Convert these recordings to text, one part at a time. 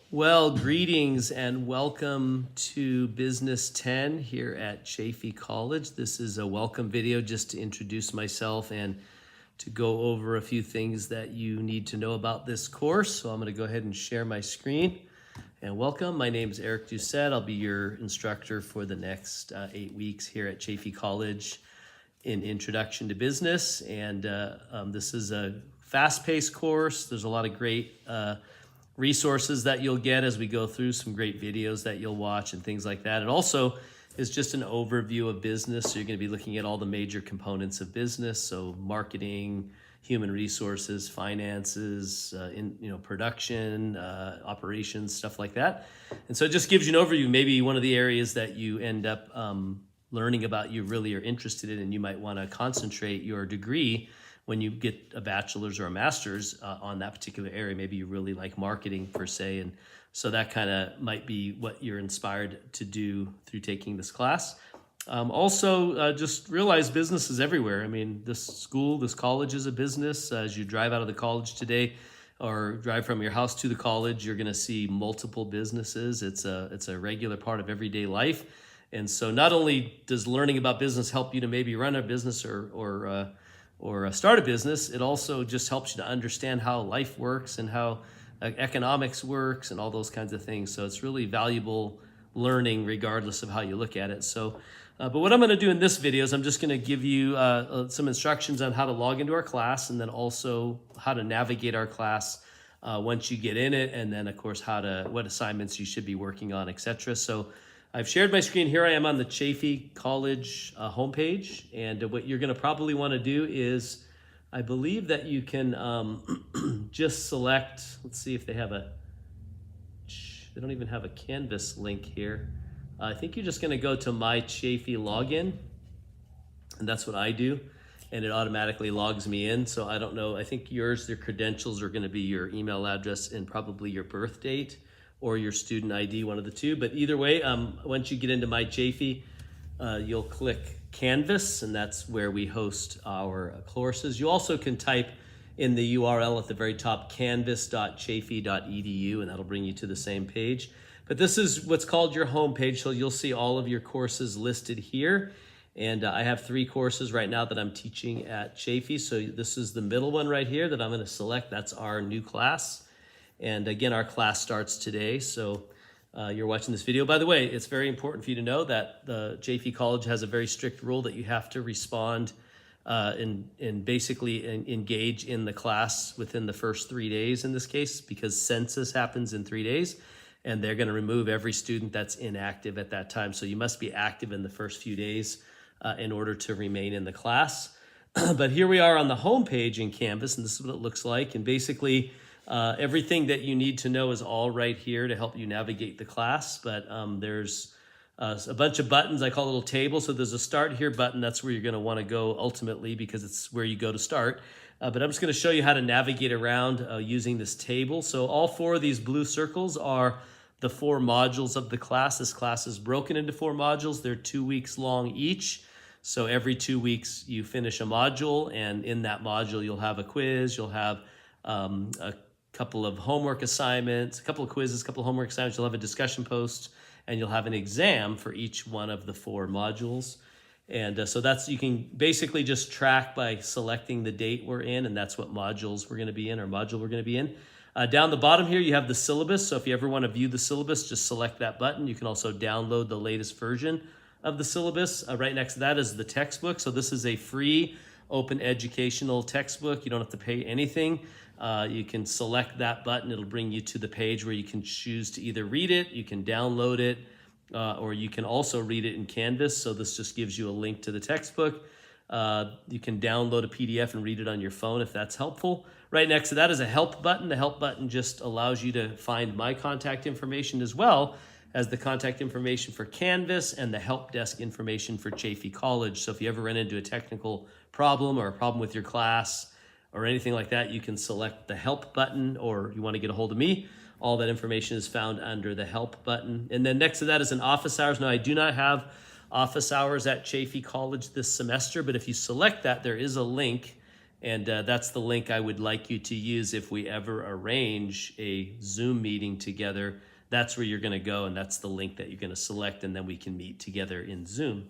Well, greetings and welcome to Business 10 here at Chaffey College. This is a welcome video just to introduce myself and to go over a few things that you need to know about this course. So I'm going to go ahead and share my screen. And welcome, my name is Eric Doucette. I'll be your instructor for the next 8 weeks here at Chaffey College in Introduction to Business. And this is a fast-paced course. There's a lot of great resources that you'll get as we go through, some great videos that you'll watch and things like that. It also is just an overview of business. So you're going to be looking at all the major components of business. So marketing, human resources, finances, production, operations, stuff like that. And so it just gives you an overview, maybe one of the areas that you end up learning about you really are interested in, and you might want to concentrate your degree when you get a bachelor's or a master's on that particular area. Maybe you really like marketing per se, and so that kind of might be what you're inspired to do through taking this class. Also, just realize business is everywhere. I mean, this college is a business. As you drive out of the college today or drive from your house to the college, you're going to see multiple businesses. It's a regular part of everyday life. And so not only does learning about business help you to maybe run a business or start a business, it also just helps you to understand how life works and how economics works and all those kinds of things. So it's really valuable learning regardless of how you look at it. So, but what I'm going to do in this video is I'm just going to give you some instructions on how to log into our class, and then also how to navigate our class once you get in it, and then of course what assignments you should be working on, etc. So I've shared my screen. Here I am on the Chaffey College homepage, and what you're going to probably want to do is, I believe that you can just select, let's see if they don't even have a Canvas link here. I think you're just going to go to My Chaffey Login, and that's what I do, and it automatically logs me in. So I don't know, I think your credentials are going to be your email address and probably your birth date or your student ID, one of the two. But either way, once you get into My Chaffey, you'll click Canvas, and that's where we host our courses. You also can type in the URL at the very top, canvas.chaffey.edu, and that'll bring you to the same page. But this is what's called your home page, so you'll see all of your courses listed here. And I have 3 courses right now that I'm teaching at Chaffey. So this is the middle one right here that I'm going to select. That's our new class. And again, our class starts today, so you're watching this video. By the way, it's very important for you to know that the Chaffey College has a very strict rule that you have to respond and basically engage in the class within the first 3 days in this case, because census happens in 3 days, and they're going to remove every student that's inactive at that time. So you must be active in the first few days in order to remain in the class. But here we are on the home page in Canvas, and this is what it looks like. And basically, everything that you need to know is all right here to help you navigate the class. But there's a bunch of buttons. I call a little table. So there's a Start Here button. That's where you're going to want to go ultimately, because it's where you go to start. But I'm just going to show you how to navigate around using this table. So all 4 of these blue circles are the 4 modules of the class. This class is broken into 4 modules. They're 2 weeks long each. So every 2 weeks you finish a module, and in that module you'll have a quiz, you'll have a couple of homework assignments, a couple of quizzes, a couple of homework assignments, you'll have a discussion post, and you'll have an exam for each one of the 4 modules. And so you can basically just track by selecting the date we're in, and that's what modules we're going to be in, or module we're going to be in. Down the bottom here, you have the syllabus. So if you ever want to view the syllabus, just select that button. You can also download the latest version of the syllabus. Right next to that is the textbook. So this is a free open educational textbook. You don't have to pay anything. You can select that button. It'll bring you to the page where you can choose to either read it, you can download it, or you can also read it in Canvas. So this just gives you a link to the textbook. You can download a PDF and read it on your phone if that's helpful. Right next to that is a help button. The help button just allows you to find my contact information, as well as the contact information for Canvas and the help desk information for Chaffey College. So if you ever run into a technical problem or a problem with your class or anything like that, you can select the help button, or you want to get a hold of me. All that information is found under the help button. And then next to that is an office hours. Now, I do not have office hours at Chaffey College this semester, but if you select that, there is a link And that's the link I would like you to use if we ever arrange a Zoom meeting together. That's where you're going to go, and that's the link that you're going to select, and then we can meet together in Zoom.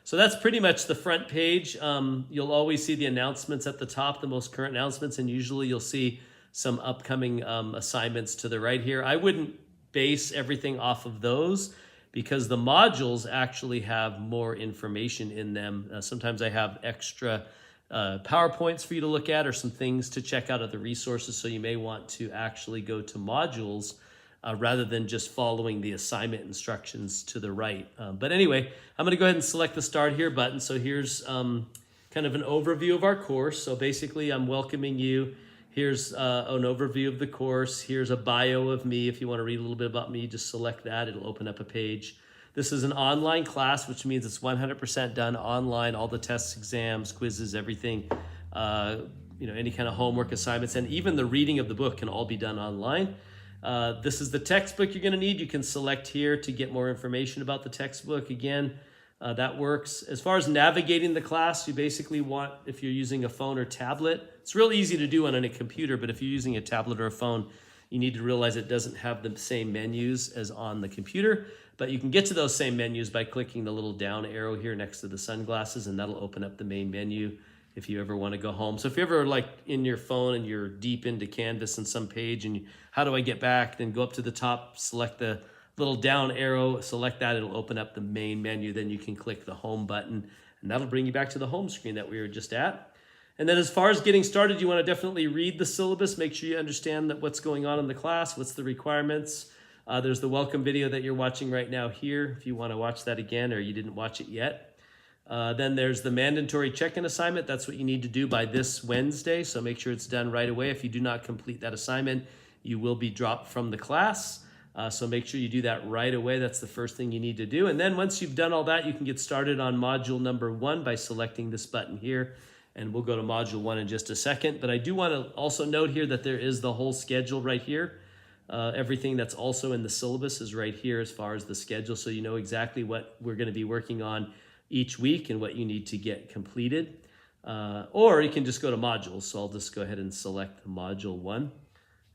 So that's pretty much the front page. You'll always see the announcements at the top, the most current announcements, and usually you'll see some upcoming assignments to the right here. I wouldn't base everything off of those because the modules actually have more information in them. Sometimes I have extra PowerPoints for you to look at or some things to check out of the resources, so you may want to actually go to modules rather than just following the assignment instructions to the right. But anyway, I'm going to go ahead and select the Start Here button. So here's kind of an overview of our course. So basically, I'm welcoming you. Here's an overview of the course. Here's a bio of me. If you want to read a little bit about me, just select that. It'll open up a page. This is an online class, which means it's 100% done online. All the tests, exams, quizzes, everything, any kind of homework assignments, and even the reading of the book can all be done online. This is the textbook you're going to need. You can select here to get more information about the textbook. Again, that works. As far as navigating the class, you basically want, if you're using a phone or tablet, it's real easy to do on a computer, but if you're using a tablet or a phone, you need to realize it doesn't have the same menus as on the computer, but you can get to those same menus by clicking the little down arrow here next to the sunglasses, and that'll open up the main menu if you ever want to go home. So if you're ever like in your phone and you're deep into Canvas on some page and how do I get back, then go up to the top, select the little down arrow, select that, it'll open up the main menu. Then you can click the home button and that'll bring you back to the home screen that we were just at. And then as far as getting started, you want to definitely read the syllabus, make sure you understand that what's going on in the class, what's the requirements. There's the welcome video that you're watching right now here if you want to watch that again or you didn't watch it yet. Then there's the mandatory check-in assignment. That's what you need to do by this Wednesday, so make sure it's done right away. If you do not complete that assignment, you will be dropped from the class. So make sure you do that right away. That's the first thing you need to do. And then once you've done all that, you can get started on module number 1 by selecting this button here. And we'll go to module 1 in just a second. But I do want to also note here that there is the whole schedule right here. Everything that's also in the syllabus is right here as far as the schedule, so you know exactly what we're going to be working on each week and what you need to get completed. Or you can just go to modules. So I'll just go ahead and select module 1.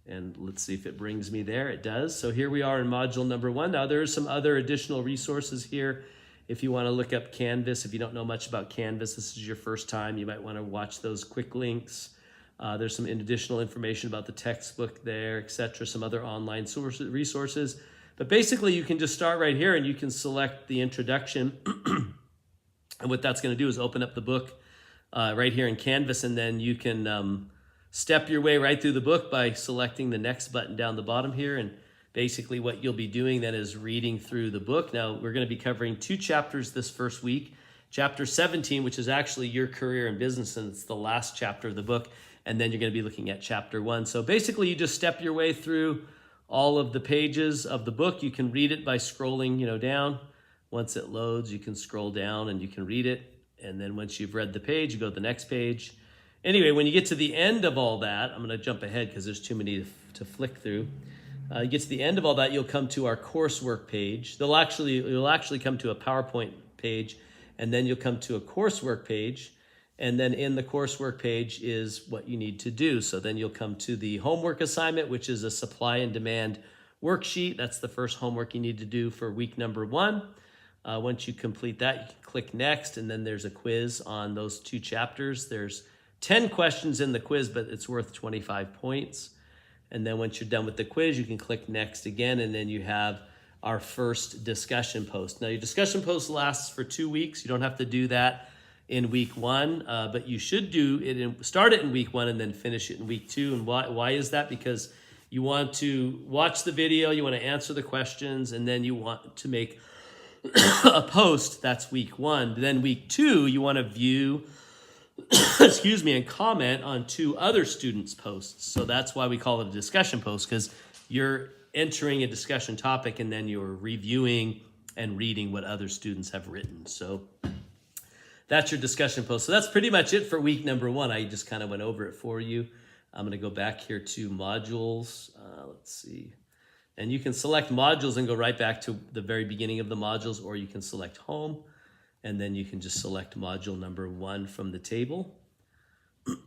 And let's see if it brings me there. It does. So here we are in module number 1. Now there are some other additional resources here. If you want to look up Canvas, if you don't know much about Canvas, this is your first time, you might want to watch those quick links. There's some additional information about the textbook there, etc. Some other online resources. But basically you can just start right here and you can select the introduction. And what that's going to do is open up the book right here in Canvas, and then you can step your way right through the book by selecting the next button down the bottom here. And basically what you'll be doing then is reading through the book. Now we're going to be covering 2 chapters this first week. Chapter 17, which is actually your career in business, and it's the last chapter of the book. And then you're going to be looking at chapter 1. So basically you just step your way through all of the pages of the book. You can read it by scrolling, down. Once it loads, you can scroll down and you can read it. And then once you've read the page, you go to the next page. Anyway, when you get to the end of all that, I'm going to jump ahead because there's too many to flick through. You get to the end of all that, you'll come to our coursework page. You'll actually come to a PowerPoint page, and then you'll come to a coursework page. And then in the coursework page is what you need to do. So then you'll come to the homework assignment, which is a supply and demand worksheet. That's the first homework you need to do for week number 1. Once you complete that, you can click next, and then there's a quiz on those 2 chapters. There's 10 questions in the quiz, but it's worth 25 points. And then once you're done with the quiz, you can click next again, and then you have our first discussion post. Now your discussion post lasts for 2 weeks. You don't have to do that in week 1, but you should do it start it in week 1 and then finish it in week 2. And why is that? Because you want to watch the video, you want to answer the questions, and then you want to make a post. That's week 1. Then week 2, you want to view and comment on 2 other students' posts. So that's why we call it a discussion post, because you're entering a discussion topic and then you're reviewing and reading what other students have written. So that's your discussion post. So that's pretty much it for week number 1. I just kind of went over it for you. I'm going to go back here to modules. Let's see. And you can select modules and go right back to the very beginning of the modules, or you can select home, and then you can just select module number 1 from the table.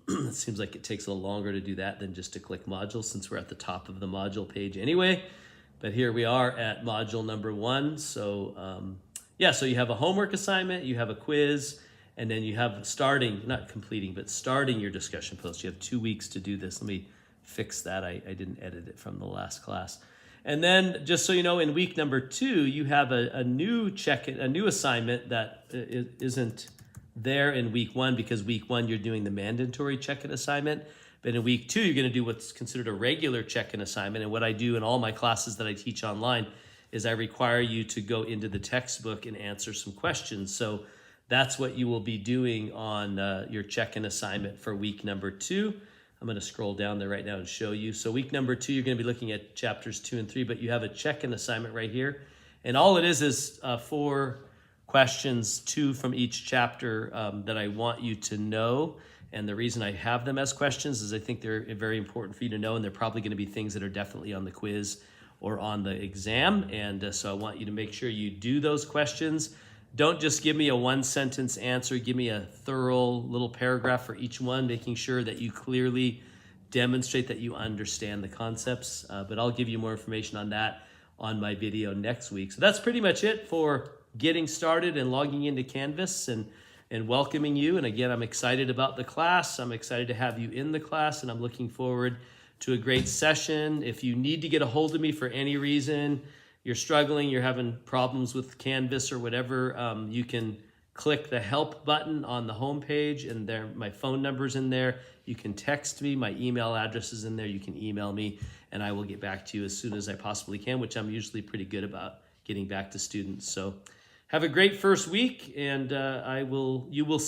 It seems like it takes a little longer to do that than just to click modules, since we're at the top of the module page anyway. But here we are at module number 1. So yeah, so you have a homework assignment, you have a quiz, and then you have starting, not completing, but starting your discussion post. You have 2 weeks to do this. Let me fix that. I didn't edit it from the last class. And then, just so you know, in week number 2, you have a new assignment that isn't there in week 1, because week 1 you're doing the mandatory check-in assignment. But in week 2, you're going to do what's considered a regular check-in assignment. And what I do in all my classes that I teach online is I require you to go into the textbook and answer some questions. So that's what you will be doing on your check-in assignment for week number 2. I'm going to scroll down there right now and show you. So week number 2, you're going to be looking at chapters 2 and 3, but you have a check-in assignment right here. And all it is 4 questions, 2 from each chapter that I want you to know. And the reason I have them as questions is I think they're very important for you to know, and they're probably going to be things that are definitely on the quiz or on the exam. And so I want you to make sure you do those questions. Don't just give me a 1-sentence answer. Give me a thorough little paragraph for each one, making sure that you clearly demonstrate that you understand the concepts. But I'll give you more information on that on my video next week. So that's pretty much it for getting started and logging into Canvas and welcoming you. And again, I'm excited about the class. I'm excited to have you in the class, and I'm looking forward to a great session. If you need to get a hold of me for any reason, you're struggling, you're having problems with Canvas or whatever, you can click the help button on the home page, and there my phone number's in there. You can text me, my email address is in there. You can email me, and I will get back to you as soon as I possibly can, which I'm usually pretty good about getting back to students. So have a great first week, and you will